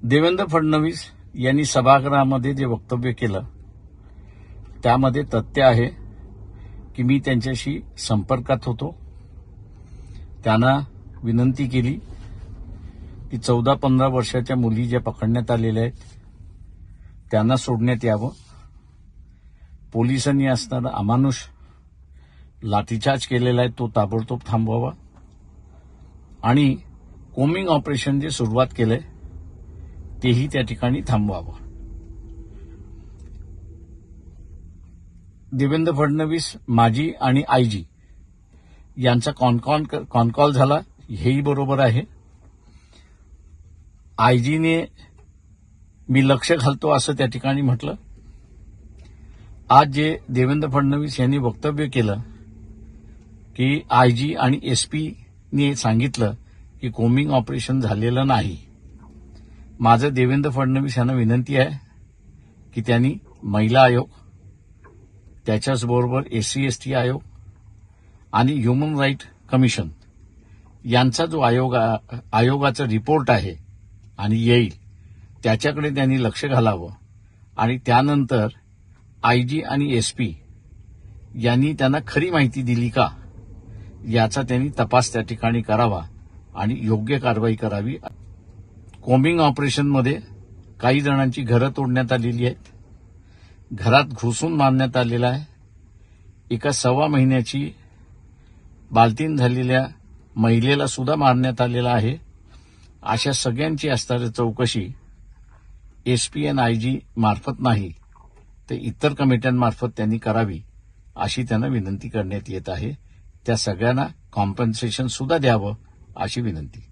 देवेंद्र फडणवीस यांनी सभागृहामध्ये जे वक्तव्य केलं त्यामध्ये तथ्य आहे की मी त्यांच्याशी संपर्कात होतो. त्यांना विनंती केली की 14-15 वर्षाच्या मुली ज्या पकडण्यात आलेल्या आहेत त्यांना सोडण्यात यावं. पोलिसांनी असणारा अमानुष लाठीचार्ज केलेला आहे तो ताबडतोब थांबवावा आणि कोमिंग ऑपरेशन जे सुरुवात केलंय तेही त्या ठिकाणी थांबवावं. देवेंद्र फडणवीस माजी आणि आयजी यांचा कॉल झाला हेही बरोबर आहे. आयजीने मी लक्ष घालतो असं त्या ठिकाणी म्हटलं. आज जे देवेंद्र फडणवीस यांनी वक्तव्य केलं की आयजी आणि एसपीने सांगितलं की कोमिंग ऑपरेशन झालेलं नाही. माझं देवेंद्र फडणवीस यांना विनंती आहे की त्यांनी महिला आयोग, त्याच्याचबरोबर SC/ST आयोग आणि ह्युमन राईट कमिशन यांचा जो आयोगाचा रिपोर्ट आहे आणि येईल त्याच्याकडे त्यांनी लक्ष घालावं आणि त्यानंतर आयजी आणि एसपी यांनी त्यांना खरी माहिती दिली का याचा त्यांनी तपास त्या ठिकाणी करावा आणि योग्य कारवाई करावी. कोमिंग ऑपरेशनमध्ये काही जणांची घरं तोडण्यात आलेली आहेत. घरात घुसून मारण्यात आलेला आहे. एका 1.25 महिन्याची बालतीन झालेल्या महिलेला सुद्धा मारण्यात आलेला आहे. अशा सगळ्यांची असणारी चौकशी एसपी आणि आयजी मार्फत नाही तर इतर कमिट्यांमार्फत त्यांनी करावी अशी त्यांना विनंती करण्यात येत आहे. त्या सगळ्यांना कॉम्पन्सेशन सुद्धा द्यावं अशी विनंती.